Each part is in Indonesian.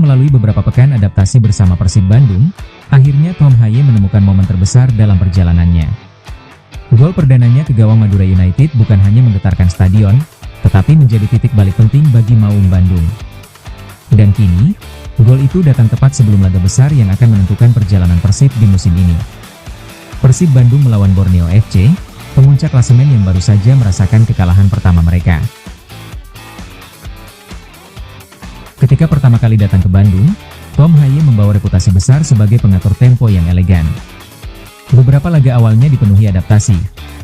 melalui beberapa pekan adaptasi bersama Persib Bandung, akhirnya Tom Haye menemukan momen terbesar dalam perjalanannya. Gol perdananya ke gawang Madura United bukan hanya menggetarkan stadion, tetapi menjadi titik balik penting bagi Maung Bandung. Dan kini, gol itu datang tepat sebelum laga besar yang akan menentukan perjalanan Persib di musim ini. Persib Bandung melawan Borneo FC, pemuncak klasemen yang baru saja merasakan kekalahan pertama mereka. Ketika pertama kali datang ke Bandung, Tom Haye membawa reputasi besar sebagai pengatur tempo yang elegan. Beberapa laga awalnya dipenuhi adaptasi,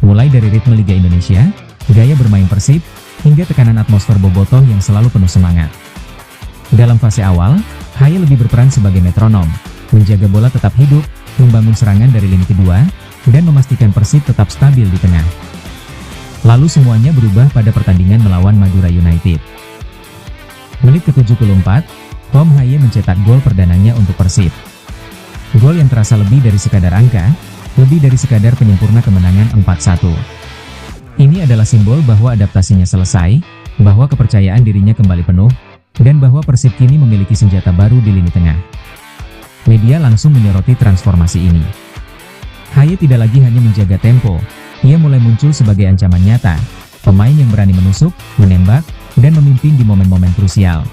mulai dari ritme Liga Indonesia, gaya bermain Persib, hingga tekanan atmosfer bobotoh yang selalu penuh semangat. Dalam fase awal, Haye lebih berperan sebagai metronom, menjaga bola tetap hidup, membangun serangan dari lini kedua, dan memastikan Persib tetap stabil di tengah. Lalu semuanya berubah pada pertandingan melawan Madura United. Menit ke-74, Tom Haye mencetak gol perdananya untuk Persib. Gol yang terasa lebih dari sekadar angka, lebih dari sekadar penyempurna kemenangan 4-1. Ini adalah simbol bahwa adaptasinya selesai, bahwa kepercayaan dirinya kembali penuh, dan bahwa Persib kini memiliki senjata baru di lini tengah. Media langsung menyoroti transformasi ini. Haye tidak lagi hanya menjaga tempo, ia mulai muncul sebagai ancaman nyata, pemain yang berani menusuk, menembak, dan memimpin di momen-momen krusial.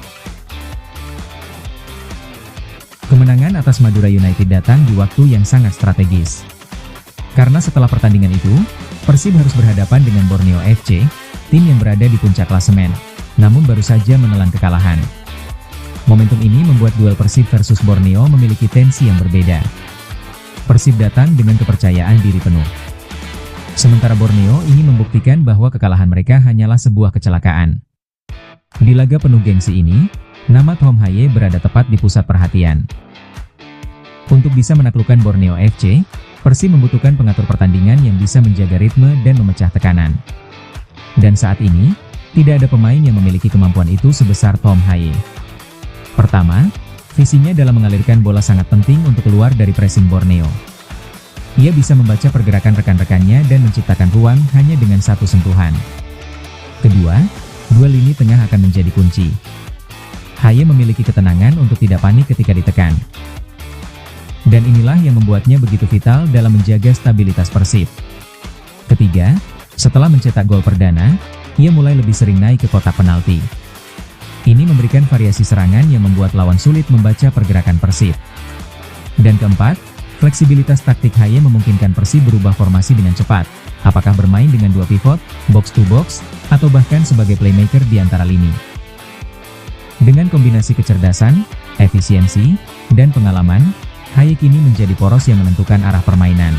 Kemenangan atas Madura United datang di waktu yang sangat strategis. Karena setelah pertandingan itu, Persib harus berhadapan dengan Borneo FC, tim yang berada di puncak klasemen, namun baru saja menelan kekalahan. Momentum ini membuat duel Persib versus Borneo memiliki tensi yang berbeda. Persib datang dengan kepercayaan diri penuh. Sementara Borneo ingin membuktikan bahwa kekalahan mereka hanyalah sebuah kecelakaan. Di laga penuh gengsi ini, nama Tom Haye berada tepat di pusat perhatian. Untuk bisa menaklukkan Borneo FC, Persib membutuhkan pengatur pertandingan yang bisa menjaga ritme dan memecah tekanan. Dan saat ini, tidak ada pemain yang memiliki kemampuan itu sebesar Tom Haye. Pertama, visinya dalam mengalirkan bola sangat penting untuk keluar dari pressing Borneo. Ia bisa membaca pergerakan rekan-rekannya dan menciptakan ruang hanya dengan satu sentuhan. Kedua, dua lini tengah akan menjadi kunci. Haye memiliki ketenangan untuk tidak panik ketika ditekan. Dan inilah yang membuatnya begitu vital dalam menjaga stabilitas Persib. Ketiga, setelah mencetak gol perdana, ia mulai lebih sering naik ke kotak penalti. Ini memberikan variasi serangan yang membuat lawan sulit membaca pergerakan Persib. Dan keempat, fleksibilitas taktik Haye memungkinkan Persib berubah formasi dengan cepat, apakah bermain dengan dua pivot, box to box, atau bahkan sebagai playmaker di antara lini. Dengan kombinasi kecerdasan, efisiensi, dan pengalaman, Haye kini menjadi poros yang menentukan arah permainan.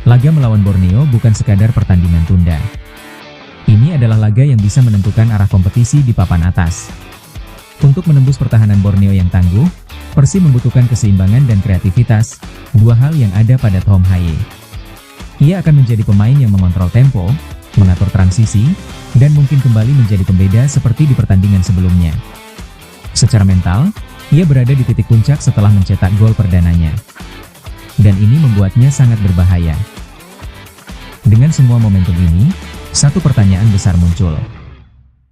Laga melawan Borneo bukan sekadar pertandingan tunda. Ini adalah laga yang bisa menentukan arah kompetisi di papan atas. Untuk menembus pertahanan Borneo yang tangguh, Persib membutuhkan keseimbangan dan kreativitas, dua hal yang ada pada Tom Haye. Ia akan menjadi pemain yang mengontrol tempo, mengatur transisi, dan mungkin kembali menjadi pembeda seperti di pertandingan sebelumnya. Secara mental, ia berada di titik puncak setelah mencetak gol perdananya. Dan ini membuatnya sangat berbahaya. Dengan semua momentum ini, satu pertanyaan besar muncul.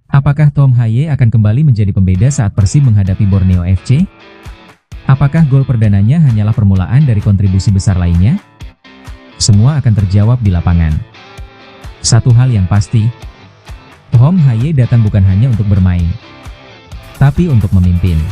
Apakah Tom Haye akan kembali menjadi pembeda saat Persib menghadapi Borneo FC? Apakah gol perdananya hanyalah permulaan dari kontribusi besar lainnya? Semua akan terjawab di lapangan. Satu hal yang pasti, Tom Haye datang bukan hanya untuk bermain, tapi untuk memimpin.